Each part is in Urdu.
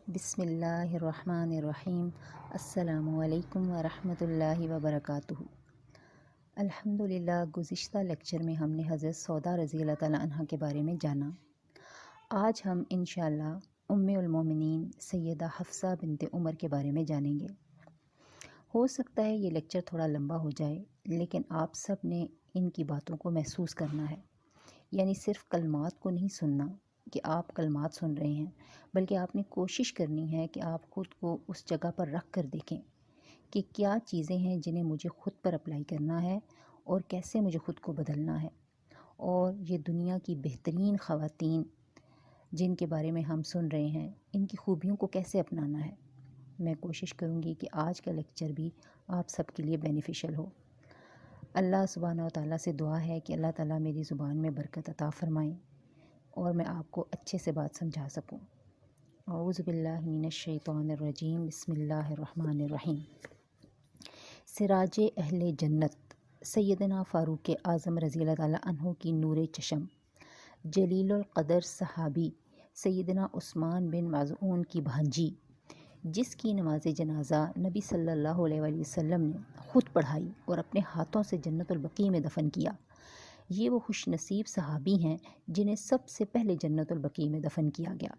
بسم اللہ الرحمن الرحیم۔ السلام علیکم ورحمۃ اللہ وبرکاتہ۔ الحمدللہ، گزشتہ لیکچر میں ہم نے حضرت سودا رضی اللہ تعالیٰ عنہ کے بارے میں جانا۔ آج ہم انشاءاللہ ام المومنین سیدہ حفصہ بنت عمر کے بارے میں جانیں گے۔ ہو سکتا ہے یہ لیکچر تھوڑا لمبا ہو جائے، لیکن آپ سب نے ان کی باتوں کو محسوس کرنا ہے، یعنی صرف کلمات کو نہیں سننا کہ آپ کلمات سن رہے ہیں، بلکہ آپ نے کوشش کرنی ہے کہ آپ خود کو اس جگہ پر رکھ کر دیکھیں کہ کیا چیزیں ہیں جنہیں مجھے خود پر اپلائی کرنا ہے اور کیسے مجھے خود کو بدلنا ہے، اور یہ دنیا کی بہترین خواتین جن کے بارے میں ہم سن رہے ہیں، ان کی خوبیوں کو کیسے اپنانا ہے۔ میں کوشش کروں گی کہ آج کا لیکچر بھی آپ سب کے لیے بینیفیشل ہو۔ اللہ سبحانہ و تعالیٰ سے دعا ہے کہ اللہ تعالیٰ میری زبان میں برکت عطا فرمائیں اور میں آپ کو اچھے سے بات سمجھا سکوں۔ اعوذ باللہ من الشیطان الرجیم، بسم اللہ الرحمن الرحیم۔ سراج اہل جنت سیدنا فاروق اعظم رضی اللہ تعالیٰ عنہ کی نور چشم، جلیل القدر صحابی سیدنا عثمان بن مظعون کی بھانجی، جس کی نماز جنازہ نبی صلی اللہ علیہ وآلہ وسلم نے خود پڑھائی اور اپنے ہاتھوں سے جنت البقیع میں دفن کیا۔ یہ وہ خوش نصیب صحابی ہیں جنہیں سب سے پہلے جنت البقیع میں دفن کیا گیا۔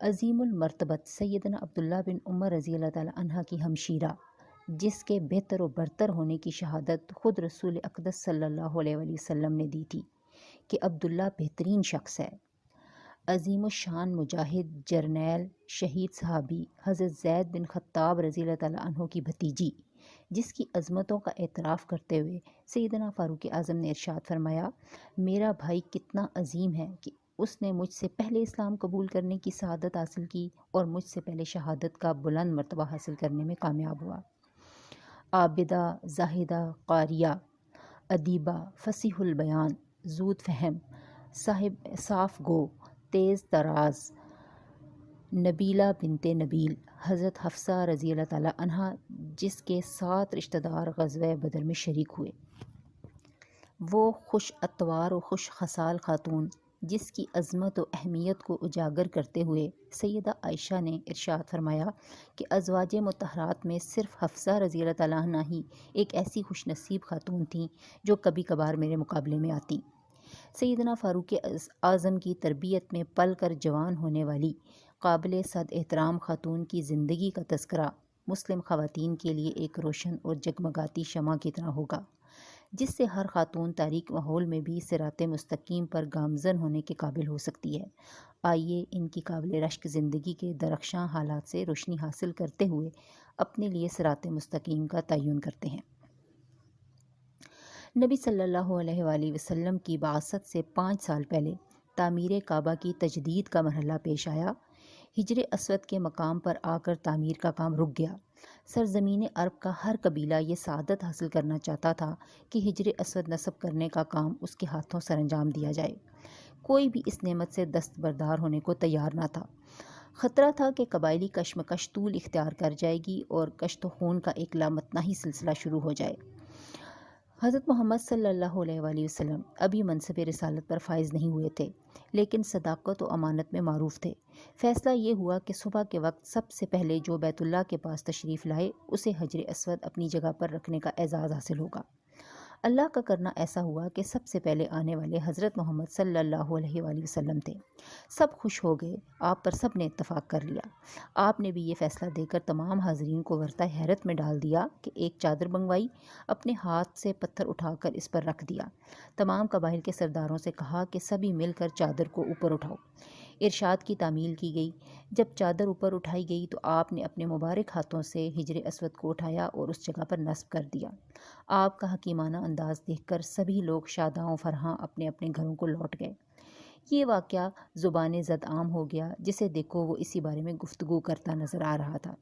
عظیم المرتبت سیدنا عبداللہ بن عمر رضی اللہ تعالیٰ عنہ کی ہمشیرہ، جس کے بہتر و برتر ہونے کی شہادت خود رسول اقدس صلی اللہ علیہ وآلہ وسلم نے دی تھی کہ عبداللہ بہترین شخص ہے۔ عظیم الشان مجاہد، جرنیل، شہید صحابی حضرت زید بن خطاب رضی اللہ تعالیٰ عنہ کی بھتیجی، جس کی عظمتوں کا اعتراف کرتے ہوئے سیدنا فاروق اعظم نے ارشاد فرمایا، میرا بھائی کتنا عظیم ہے کہ اس نے مجھ سے پہلے اسلام قبول کرنے کی سعادت حاصل کی اور مجھ سے پہلے شہادت کا بلند مرتبہ حاصل کرنے میں کامیاب ہوا۔ عابدہ، زاہدہ، قاریہ، ادیبہ، فصیح البیان، زود فہم، صاحب صاف گو، تیز تراز، نبیلہ بنت نبیل حضرت حفصہ رضی اللہ تعالیٰ عنہ، جس کے 7 رشتہ دار غزوہ بدر میں شریک ہوئے۔ وہ خوش اتوار و خوش خصال خاتون، جس کی عظمت و اہمیت کو اجاگر کرتے ہوئے سیدہ عائشہ نے ارشاد فرمایا کہ ازواج مطہرات میں صرف حفصہ رضی اللہ تعالیٰ عنہ ہی ایک ایسی خوش نصیب خاتون تھیں جو کبھی کبھار میرے مقابلے میں آتی۔ سیدنا فاروق اعظم کی تربیت میں پل کر جوان ہونے والی قابل صد احترام خاتون کی زندگی کا تذکرہ مسلم خواتین کے لیے ایک روشن اور جگمگاتی شمع کی طرح ہوگا، جس سے ہر خاتون تاریک ماحول میں بھی صراط مستقیم پر گامزن ہونے کے قابل ہو سکتی ہے۔ آئیے ان کی قابل رشک زندگی کے درخشاں حالات سے روشنی حاصل کرتے ہوئے اپنے لیے صراط مستقیم کا تعین کرتے ہیں۔ نبی صلی اللہ علیہ وآلہ وسلم کی بعثت سے 5 سال پہلے تعمیر کعبہ کی تجدید کا مرحلہ پیش آیا۔ حجر اسود کے مقام پر آ کر تعمیر کا کام رک گیا۔ سرزمین عرب کا ہر قبیلہ یہ سعادت حاصل کرنا چاہتا تھا کہ حجر اسود نصب کرنے کا کام اس کے ہاتھوں سر انجام دیا جائے۔ کوئی بھی اس نعمت سے دستبردار ہونے کو تیار نہ تھا۔ خطرہ تھا کہ قبائلی کشمکش طول اختیار کر جائے گی اور کشت و خون کا ایک لامتناہی سلسلہ شروع ہو جائے۔ حضرت محمد صلی اللہ علیہ وآلہ وسلم ابھی منصب رسالت پر فائز نہیں ہوئے تھے، لیکن صداقت و امانت میں معروف تھے۔ فیصلہ یہ ہوا کہ صبح کے وقت سب سے پہلے جو بیت اللہ کے پاس تشریف لائے اسے حجر اسود اپنی جگہ پر رکھنے کا اعزاز حاصل ہوگا۔ اللہ کا کرنا ایسا ہوا کہ سب سے پہلے آنے والے حضرت محمد صلی اللہ علیہ وآلہ وسلم تھے۔ سب خوش ہو گئے، آپ پر سب نے اتفاق کر لیا۔ آپ نے بھی یہ فیصلہ دے کر تمام حاضرین کو ورطہ حیرت میں ڈال دیا کہ ایک چادر منگوائی، اپنے ہاتھ سے پتھر اٹھا کر اس پر رکھ دیا۔ تمام قبائل کے سرداروں سے کہا کہ سبھی مل کر چادر کو اوپر اٹھاؤ۔ ارشاد کی تعمیل کی گئی۔ جب چادر اوپر اٹھائی گئی تو آپ نے اپنے مبارک ہاتھوں سے حجر اسود کو اٹھایا اور اس جگہ پر نصب کر دیا۔ آپ کا حکیمانہ انداز دیکھ کر سبھی لوگ شاداں و فرحاں اپنے اپنے گھروں کو لوٹ گئے۔ یہ واقعہ زبان زد عام ہو گیا، جسے دیکھو وہ اسی بارے میں گفتگو کرتا نظر آ رہا تھا۔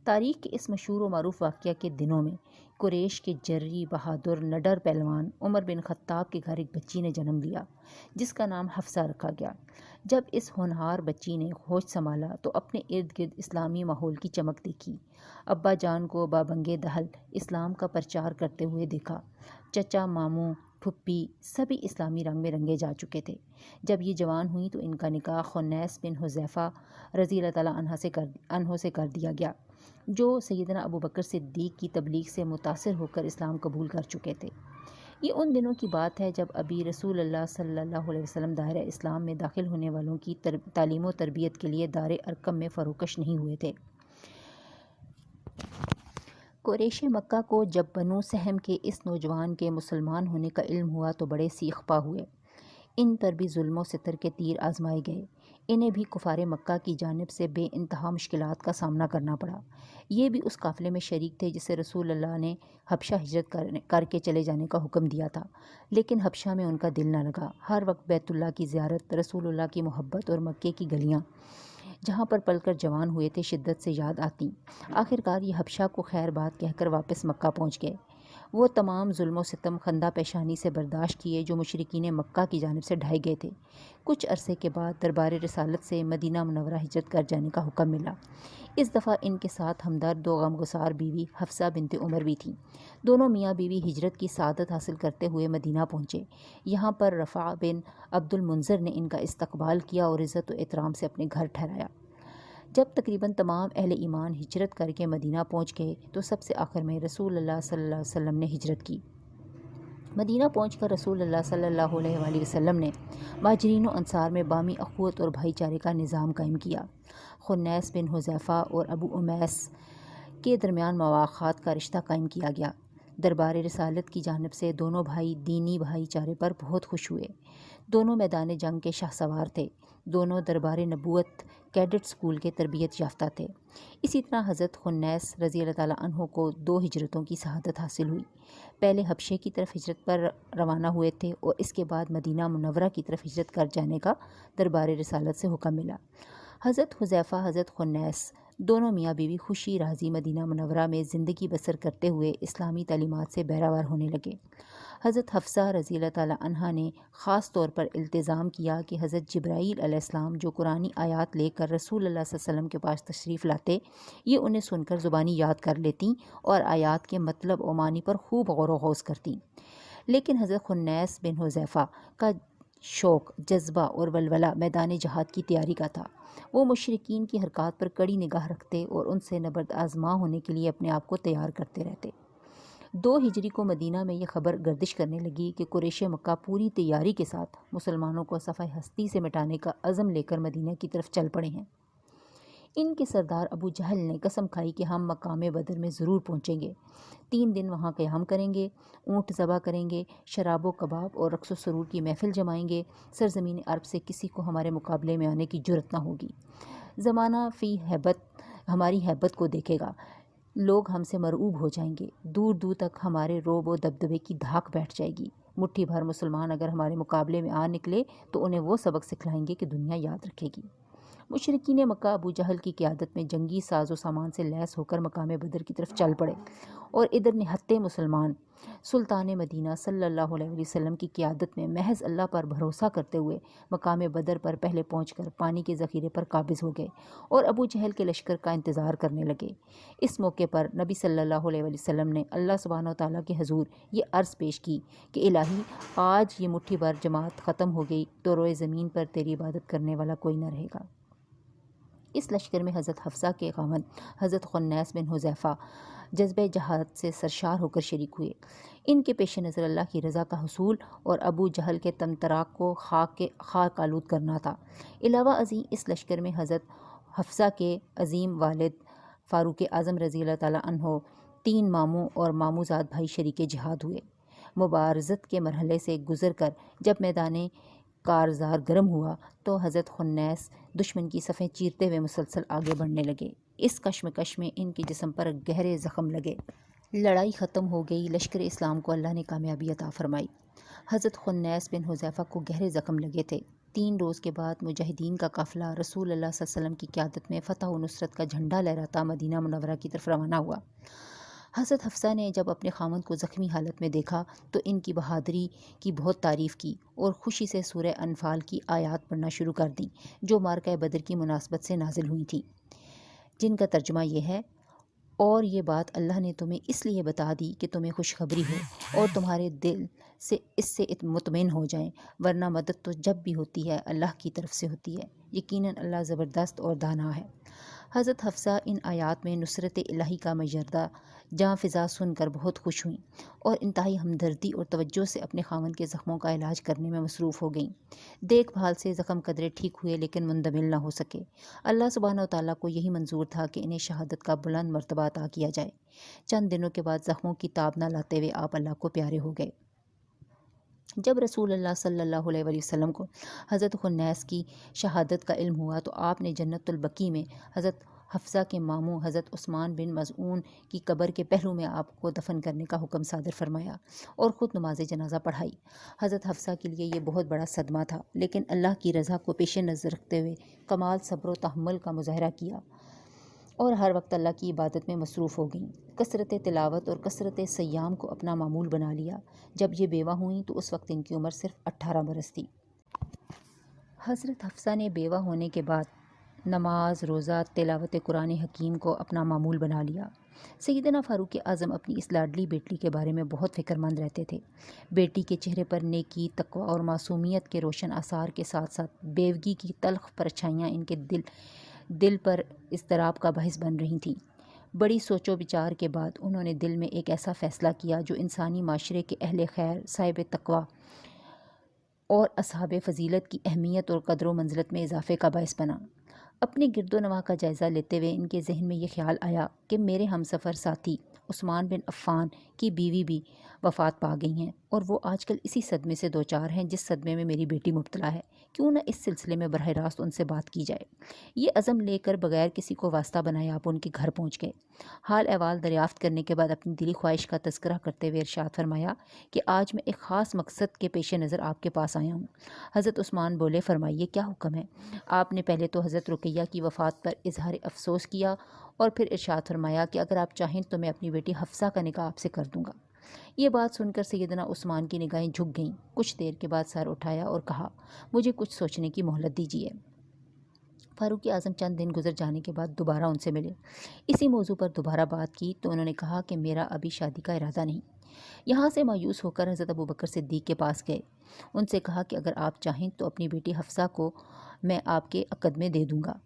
تاریخ کے اس مشہور و معروف واقعہ کے دنوں میں قریش کے جری بہادر نڈر پہلوان عمر بن خطاب کے گھر ایک بچی نے جنم لیا، جس کا نام حفصہ رکھا گیا۔ جب اس ہونہار بچی نے ہوش سنبھالا تو اپنے ارد گرد اسلامی ماحول کی چمک دیکھی۔ ابا جان کو بابنگ دہل اسلام کا پرچار کرتے ہوئے دیکھا۔ چچا، ماموں، پھپھی سبھی اسلامی رنگ میں رنگے جا چکے تھے۔ جب یہ جوان ہوئیں تو ان کا نکاح خنیس بن حذیفہ رضی اللہ تعالیٰ عنہ سے کر دیا گیا، جو سیدنا ابو بکر صدیق کی تبلیغ سے متاثر ہو کر اسلام قبول کر چکے تھے۔ یہ ان دنوں کی بات ہے جب ابھی رسول اللہ صلی اللہ علیہ وسلم دائرہ اسلام میں داخل ہونے والوں کی تعلیم و تربیت کے لیے دار ارقم میں فروکش نہیں ہوئے تھے۔ قریش مکہ کو جب بنو سہم کے اس نوجوان کے مسلمان ہونے کا علم ہوا تو بڑے سیخ پا ہوئے۔ ان پر بھی ظلم و ستر کے تیر آزمائے گئے۔ انہیں بھی کفار مکہ کی جانب سے بے انتہا مشکلات کا سامنا کرنا پڑا۔ یہ بھی اس قافلے میں شریک تھے جسے رسول اللہ نے حبشہ ہجرت کر کے چلے جانے کا حکم دیا تھا، لیکن حبشہ میں ان کا دل نہ لگا۔ ہر وقت بیت اللہ کی زیارت، رسول اللہ کی محبت اور مکے کی گلیاں جہاں پر پل کر جوان ہوئے تھے شدت سے یاد آتی۔ آخرکار یہ حبشہ کو خیر بات کہہ کر واپس مکہ پہنچ گئے۔ وہ تمام ظلم و ستم خندہ پیشانی سے برداشت کیے جو مشرکین مکہ کی جانب سے ڈھائے گئے تھے۔ کچھ عرصے کے بعد دربار رسالت سے مدینہ منورہ ہجرت کر جانے کا حکم ملا۔ اس دفعہ ان کے ساتھ ہمدرد و غمگسار بیوی حفصہ بنت عمر بھی تھیں۔ دونوں میاں بیوی ہجرت کی سعادت حاصل کرتے ہوئے مدینہ پہنچے۔ یہاں پر رفع بن عبد المنذر نے ان کا استقبال کیا اور عزت و احترام سے اپنے گھر ٹھہرایا۔ جب تقریباً تمام اہل ایمان ہجرت کر کے مدینہ پہنچ گئے تو سب سے آخر میں رسول اللہ صلی اللہ علیہ وسلم نے ہجرت کی۔ مدینہ پہنچ کر رسول اللہ صلی اللہ علیہ وآلہ وسلم نے مہاجرین و انصار میں باہمی اخوت اور بھائی چارے کا نظام قائم کیا۔ خنیس بن حذیفہ اور ابو امیس کے درمیان مواخات کا رشتہ قائم کیا گیا۔ دربار رسالت کی جانب سے دونوں بھائی دینی بھائی چارے پر بہت خوش ہوئے۔ دونوں میدان جنگ کے شاہ سوار تھے۔ دونوں دربار نبوت کیڈٹ اسکول کے تربیت یافتہ تھے۔ اسی طرح حضرت خنیس رضی اللہ تعالیٰ عنہ کو 2 ہجرتوں کی سعادت حاصل ہوئی۔ پہلے حبشے کی طرف ہجرت پر روانہ ہوئے تھے اور اس کے بعد مدینہ منورہ کی طرف ہجرت کر جانے کا دربار رسالت سے حکم ملا۔ حضرت حذیفہ حضرت خنیس دونوں میاں بیوی خوشی راضی مدینہ منورہ میں زندگی بسر کرتے ہوئے اسلامی تعلیمات سے بہرہ ہونے لگے۔ حضرت حفصہ رضی اللہ تعالیٰ عنہا نے خاص طور پر التزام کیا کہ حضرت جبرائیل علیہ السلام جو قرآنی آیات لے کر رسول اللہ صلی اللہ علیہ وسلم کے پاس تشریف لاتے، یہ انہیں سن کر زبانی یاد کر لیتیں اور آیات کے مطلب و معنی پر خوب غور و خوض کرتیں۔ لیکن حضرت خنیس بن حذیفہ کا شوق، جذبہ اور ولولہ میدان جہاد کی تیاری کا تھا۔ وہ مشرکین کی حرکات پر کڑی نگاہ رکھتے اور ان سے نبرد آزما ہونے کے لیے اپنے آپ کو تیار کرتے رہتے۔ 2 ہجری کو مدینہ میں یہ خبر گردش کرنے لگی کہ قریش مکہ پوری تیاری کے ساتھ مسلمانوں کو صفحہ ہستی سے مٹانے کا عزم لے کر مدینہ کی طرف چل پڑے ہیں۔ ان کے سردار ابو جہل نے قسم کھائی کہ ہم مقام بدر میں ضرور پہنچیں گے، 3 دن وہاں قیام کریں گے، اونٹ ذبح کریں گے، شراب و کباب اور رقص و سرور کی محفل جمائیں گے، سرزمین عرب سے کسی کو ہمارے مقابلے میں آنے کی جرأت نہ ہوگی۔ زمانہ فی ہیبت ہماری ہیبت کو دیکھے گا، لوگ ہم سے مرعوب ہو جائیں گے، دور دور تک ہمارے رعب و دبدبے کی دھاک بیٹھ جائے گی۔ مٹھی بھر مسلمان اگر ہمارے مقابلے میں آ نکلے تو انہیں وہ سبق سکھلائیں گے کہ دنیا یاد رکھے گی۔ مشرکین مکہ ابو جہل کی قیادت میں جنگی ساز و سامان سے لیس ہو کر مقام بدر کی طرف چل پڑے اور ادھر نہتے مسلمان سلطان مدینہ صلی اللہ علیہ وسلم کی قیادت میں محض اللہ پر بھروسہ کرتے ہوئے مقام بدر پر پہلے پہنچ کر پانی کے ذخیرے پر قابض ہو گئے اور ابو جہل کے لشکر کا انتظار کرنے لگے۔ اس موقع پر نبی صلی اللہ علیہ وسلم نے اللہ سبحانہ و تعالیٰ کے حضور یہ عرض پیش کی کہ الہی، آج یہ مٹھی بھر جماعت ختم ہو گئی تو روئے زمین پر تیری عبادت کرنے والا کوئی نہ رہے گا۔ اس لشکر میں حضرت حفصہ کے خاوند حضرت خنیس بن حذیفہ جذبہ جہاد سے سرشار ہو کر شریک ہوئے۔ ان کے پیش نظر اللہ کی رضا کا حصول اور ابو جہل کے طمطراق کو خاک آلود کرنا تھا۔ علاوہ ازیں اس لشکر میں حضرت حفصہ کے عظیم والد فاروق اعظم رضی اللہ تعالیٰ عنہ، 3 ماموں اور ماموزاد بھائی شریک جہاد ہوئے۔ مبارزت کے مرحلے سے گزر کر جب میدان کارزار گرم ہوا تو حضرت خنیس دشمن کی صفیں چیرتے ہوئے مسلسل آگے بڑھنے لگے۔ اس کشمکش میں ان کے جسم پر گہرے زخم لگے۔ لڑائی ختم ہو گئی، لشکر اسلام کو اللہ نے کامیابی عطا فرمائی۔ حضرت خنیس بن حذیفہ کو گہرے زخم لگے تھے۔ 3 روز کے بعد مجاہدین کا قافلہ رسول اللہ صلی اللہ علیہ وسلم کی قیادت میں فتح و نصرت کا جھنڈا لہراتا مدینہ منورہ کی طرف روانہ ہوا۔ حضرت حفصہ نے جب اپنے خاوند کو زخمی حالت میں دیکھا تو ان کی بہادری کی بہت تعریف کی اور خوشی سے سورہ انفال کی آیات پڑھنا شروع کر دیں جو معرکہ بدر کی مناسبت سے نازل ہوئی تھیں، جن کا ترجمہ یہ ہے: اور یہ بات اللہ نے تمہیں اس لیے بتا دی کہ تمہیں خوشخبری ہو اور تمہارے دل سے اس سے مطمئن ہو جائیں، ورنہ مدد تو جب بھی ہوتی ہے اللہ کی طرف سے ہوتی ہے، یقیناً اللہ زبردست اور دانا ہے۔ حضرت حفصہ ان آیات میں نصرت الہی کا مجردہ جاں فضا سن کر بہت خوش ہوئیں اور انتہائی ہمدردی اور توجہ سے اپنے خاوند کے زخموں کا علاج کرنے میں مصروف ہو گئیں۔ دیکھ بھال سے زخم قدرے ٹھیک ہوئے لیکن مندمل نہ ہو سکے۔ اللہ سبحانہ و تعالیٰ کو یہی منظور تھا کہ انہیں شہادت کا بلند مرتبہ عطا کیا جائے۔ چند دنوں کے بعد زخموں کی تاب نہ لاتے ہوئے آپ اللہ کو پیارے ہو گئے۔ جب رسول اللہ صلی اللہ علیہ وآلہ وسلم کو حضرت خنیس کی شہادت کا علم ہوا تو آپ نے جنت البقیع میں حضرت حفصہ کے ماموں حضرت عثمان بن مظعون کی قبر کے پہلو میں آپ کو دفن کرنے کا حکم صادر فرمایا اور خود نماز جنازہ پڑھائی۔ حضرت حفصہ کے لیے یہ بہت بڑا صدمہ تھا، لیکن اللہ کی رضا کو پیش نظر رکھتے ہوئے کمال صبر و تحمل کا مظاہرہ کیا اور ہر وقت اللہ کی عبادت میں مصروف ہو گئیں۔ کثرت تلاوت اور کثرت سیام کو اپنا معمول بنا لیا۔ جب یہ بیوہ ہوئیں تو اس وقت ان کی عمر صرف 18 برس تھی۔ حضرت حفصہ نے بیوہ ہونے کے بعد نماز، روزہ، تلاوت قرآن حکیم کو اپنا معمول بنا لیا۔ سیدنا فاروق اعظم اپنی اس لاڈلی بیٹی کے بارے میں بہت فکر مند رہتے تھے۔ بیٹی کے چہرے پر نیکی، تقوی اور معصومیت کے روشن آثار کے ساتھ ساتھ بیوگی کی تلخ پرچھائیاں ان کے دل پر اضطراب کا باعث بن رہی تھیں۔ بڑی سوچ و بچار کے بعد انہوں نے دل میں ایک ایسا فیصلہ کیا جو انسانی معاشرے کے اہل خیر، صاحب تقوی اور اصحاب فضیلت کی اہمیت اور قدر و منزلت میں اضافے کا باعث بنا۔ اپنے گرد و نواح کا جائزہ لیتے ہوئے ان کے ذہن میں یہ خیال آیا کہ میرے ہم سفر ساتھی عثمان بن عفان کی بیوی بھی وفات پا گئی ہیں اور وہ آج کل اسی صدمے سے دوچار ہیں جس صدمے میں میری بیٹی مبتلا ہے، کیوں نہ اس سلسلے میں براہ راست ان سے بات کی جائے۔ یہ عزم لے کر بغیر کسی کو واسطہ بنائے آپ ان کے گھر پہنچ گئے۔ حال احوال دریافت کرنے کے بعد اپنی دلی خواہش کا تذکرہ کرتے ہوئے ارشاد فرمایا کہ آج میں ایک خاص مقصد کے پیش نظر آپ کے پاس آیا ہوں۔ حضرت عثمان بولے، فرمائیے کیا حکم ہے؟ آپ نے پہلے تو حضرت رقیہ کی وفات پر اظہار افسوس کیا اور پھر ارشاد فرمایا کہ اگر آپ چاہیں تو میں اپنی بیٹی حفصہ کا نکاح آپ سے کر دوں گا۔ یہ بات سن کر سیدنا عثمان کی نگاہیں جھک گئیں۔ کچھ دیر کے بعد سر اٹھایا اور کہا، مجھے کچھ سوچنے کی مہلت دیجیے۔ فاروق اعظم چند دن گزر جانے کے بعد دوبارہ ان سے ملے۔ اسی موضوع پر دوبارہ بات کی تو انہوں نے کہا کہ میرا ابھی شادی کا ارادہ نہیں۔ یہاں سے مایوس ہو کر حضرت ابوبکر صدیق کے پاس گئے۔ ان سے کہا کہ اگر آپ چاہیں تو اپنی بیٹی حفصہ کو میں آپ کے عقد میں دے دوں گا۔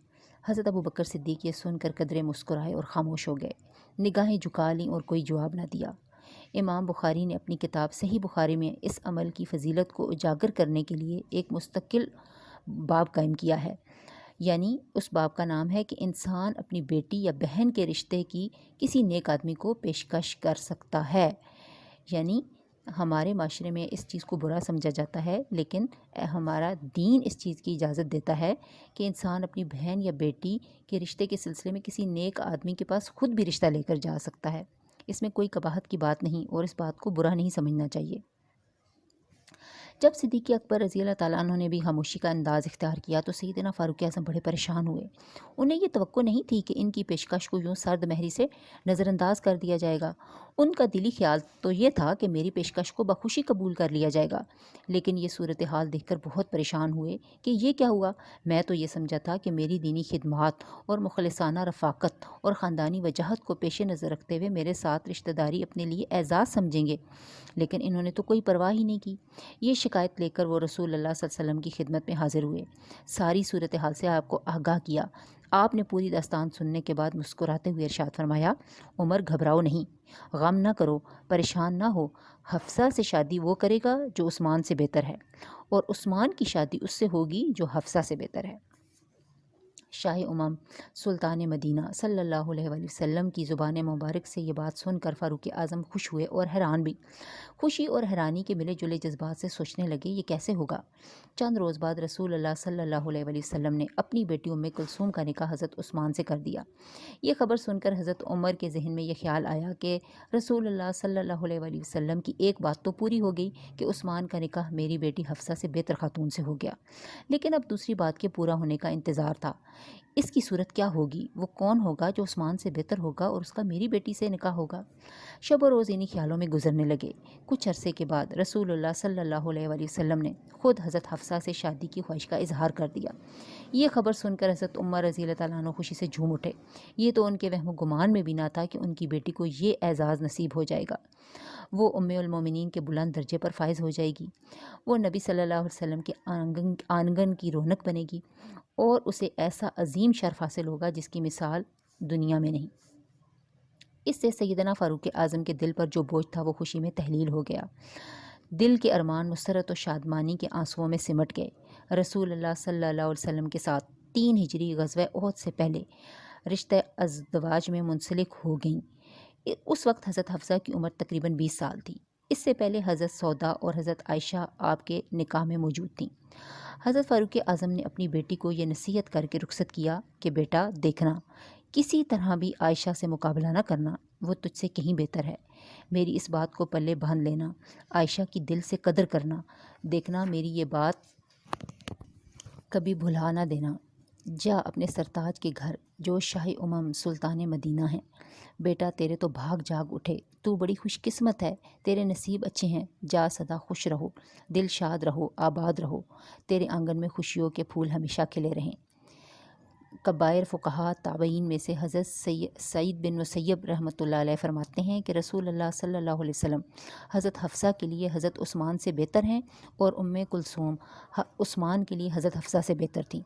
حضرت ابوبکر صدیق یہ سن کر قدرے مسکرائے اور خاموش ہو گئے، نگاہیں جھکا لیں اور کوئی جواب نہ دیا۔ امام بخاری نے اپنی کتاب صحیح بخاری میں اس عمل کی فضیلت کو اجاگر کرنے کے لیے ایک مستقل باب قائم کیا ہے، یعنی اس باب کا نام ہے کہ انسان اپنی بیٹی یا بہن کے رشتے کی کسی نیک آدمی کو پیشکش کر سکتا ہے۔ یعنی ہمارے معاشرے میں اس چیز کو برا سمجھا جاتا ہے، لیکن ہمارا دین اس چیز کی اجازت دیتا ہے کہ انسان اپنی بہن یا بیٹی کے رشتے کے سلسلے میں کسی نیک آدمی کے پاس خود بھی رشتہ لے کر جا سکتا ہے۔ اس میں کوئی قباحت کی بات نہیں اور اس بات کو برا نہیں سمجھنا چاہیے۔ جب صدیق اکبر رضی اللہ تعالیٰ عنہ نے بھی خاموشی کا انداز اختیار کیا تو سیدنا فاروق اعظم بڑے پریشان ہوئے۔ انہیں یہ توقع نہیں تھی کہ ان کی پیشکش کو یوں سرد مہری سے نظر انداز کر دیا جائے گا۔ ان کا دلی خیال تو یہ تھا کہ میری پیشکش کو بخوشی قبول کر لیا جائے گا، لیکن یہ صورتحال دیکھ کر بہت پریشان ہوئے کہ یہ کیا ہوا۔ میں تو یہ سمجھا تھا کہ میری دینی خدمات اور مخلصانہ رفاقت اور خاندانی وجاہت کو پیش نظر رکھتے ہوئے میرے ساتھ رشتہ داری اپنے لیے اعزاز سمجھیں گے، لیکن انہوں نے تو کوئی پرواہ ہی نہیں کی۔ یہ شکایت لے کر وہ رسول اللہ صلی اللہ علیہ وسلم کی خدمت میں حاضر ہوئے، ساری صورتحال سے آپ کو آگاہ کیا۔ آپ نے پوری داستان سننے کے بعد مسکراتے ہوئے ارشاد فرمایا، عمر گھبراؤ نہیں، غم نہ کرو، پریشان نہ ہو۔ حفصہ سے شادی وہ کرے گا جو عثمان سے بہتر ہے، اور عثمان کی شادی اس سے ہوگی جو حفصہ سے بہتر ہے۔ شاہ امم سلطان مدینہ صلی اللہ علیہ وآلہ وسلم کی زبان مبارک سے یہ بات سن کر فاروق اعظم خوش ہوئے اور حیران بھی۔ خوشی اور حیرانی کے ملے جلے جذبات سے سوچنے لگے یہ کیسے ہوگا۔ چند روز بعد رسول اللہ صلی اللہ علیہ وآلہ وسلم نے اپنی بیٹی ام کلثوم کا نکاح حضرت عثمان سے کر دیا۔ یہ خبر سن کر حضرت عمر کے ذہن میں یہ خیال آیا کہ رسول اللہ صلی اللہ علیہ وآلہ وسلم کی ایک بات تو پوری ہو گئی کہ عثمان کا نکاح میری بیٹی حفصہ سے بہتر خاتون سے ہو گیا، لیکن اب دوسری بات کے پورا ہونے کا انتظار تھا۔ اس کی صورت کیا ہوگی؟ وہ کون ہوگا جو عثمان سے بہتر ہوگا اور اس کا میری بیٹی سے نکاح ہوگا؟ شب و روز انہی خیالوں میں گزرنے لگے۔ کچھ عرصے کے بعد رسول اللہ صلی اللہ علیہ وآلہ وسلم نے خود حضرت حفصہ سے شادی کی خواہش کا اظہار کر دیا۔ یہ خبر سن کر حضرت عمر رضی اللہ تعالیٰ عنہ خوشی سے جھوم اٹھے۔ یہ تو ان کے وہم و گمان میں بھی نہ تھا کہ ان کی بیٹی کو یہ اعزاز نصیب ہو جائے گا۔ وہ ام المومنین کے بلند درجے پر فائز ہو جائے گی، وہ نبی صلی اللہ علیہ وسلم کے آنگن کی رونق بنے گی اور اسے ایسا عظیم شرف حاصل ہوگا جس کی مثال دنیا میں نہیں۔ اس سے سیدنا فاروق اعظم کے دل پر جو بوجھ تھا وہ خوشی میں تحلیل ہو گیا۔ دل کے ارمان مسرت و شادمانی کے آنسوؤں میں سمٹ گئے۔ رسول اللہ صلی اللہ علیہ وسلم کے ساتھ 3 ہجری غزوہ احد سے پہلے رشتہ ازدواج میں منسلک ہو گئیں۔ اس وقت حضرت حفصہ کی عمر تقریباً 20 سال تھی۔ اس سے پہلے حضرت سودا اور حضرت عائشہ آپ کے نکاح میں موجود تھیں۔ حضرت فاروق اعظم نے اپنی بیٹی کو یہ نصیحت کر کے رخصت کیا کہ بیٹا دیکھنا، کسی طرح بھی عائشہ سے مقابلہ نہ کرنا، وہ تجھ سے کہیں بہتر ہے۔ میری اس بات کو پلے باندھ لینا، عائشہ کی دل سے قدر کرنا، دیکھنا میری یہ بات کبھی بھلا نہ دینا۔ جا اپنے سرتاج کے گھر جو شاہ سلطان مدینہ ہیں۔ بیٹا تیرے تو بھاگ جاگ اٹھے، تو بڑی خوش قسمت ہے، تیرے نصیب اچھے ہیں، جا سدا خوش رہو، دل شاد رہو، آباد رہو، تیرے آنگن میں خوشیوں کے پھول ہمیشہ کھلے رہیں۔ کبائر فقہا تابعین میں سے حضرت سعید بن مسیب رحمۃ اللہ علیہ فرماتے ہیں کہ رسول اللہ صلی اللہ علیہ وسلم حضرت حفصہ کے لیے حضرت عثمان سے بہتر ہیں اور ام کلثوم عثمان کے لیے حضرت حفصہ سے بہتر تھیں۔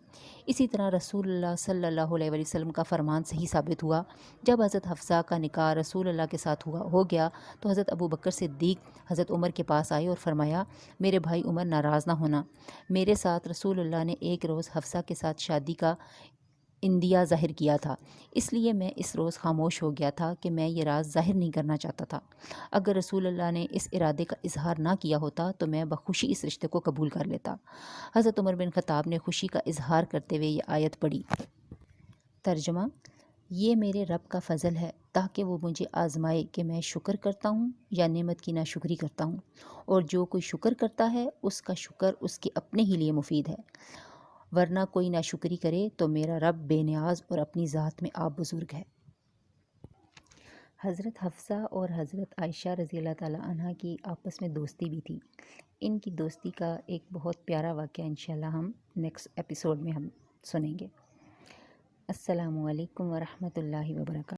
اسی طرح رسول اللہ صلی اللہ علیہ وسلم کا فرمان صحیح ثابت ہوا۔ جب حضرت حفصہ کا نکاح رسول اللہ کے ساتھ ہو گیا تو حضرت ابو بکر صدیق حضرت عمر کے پاس آئے اور فرمایا، میرے بھائی عمر ناراض نہ ہونا، میرے ساتھ رسول اللہ نے ایک روز حفصہ کے ساتھ شادی کا اندیہ ظاہر کیا تھا، اس لیے میں اس روز خاموش ہو گیا تھا کہ میں یہ راز ظاہر نہیں کرنا چاہتا تھا۔ اگر رسول اللہ نے اس ارادے کا اظہار نہ کیا ہوتا تو میں بخوشی اس رشتے کو قبول کر لیتا۔ حضرت عمر بن خطاب نے خوشی کا اظہار کرتے ہوئے یہ آیت پڑھی۔ ترجمہ: یہ میرے رب کا فضل ہے تاکہ وہ مجھے آزمائے کہ میں شکر کرتا ہوں یا نعمت کی ناشکری کرتا ہوں، اور جو کوئی شکر کرتا ہے اس کا شکر اس کے اپنے ہی لیے مفید ہے، ورنہ کوئی ناشکری کرے تو میرا رب بے نیاز اور اپنی ذات میں آپ بزرگ ہے۔ حضرت حفصہ اور حضرت عائشہ رضی اللہ تعالیٰ عنہ کی آپس میں دوستی بھی تھی۔ ان کی دوستی کا ایک بہت پیارا واقعہ انشاءاللہ ہم نیکسٹ ایپیسوڈ میں ہم سنیں گے۔ السلام علیکم ورحمۃ اللہ وبرکاتہ۔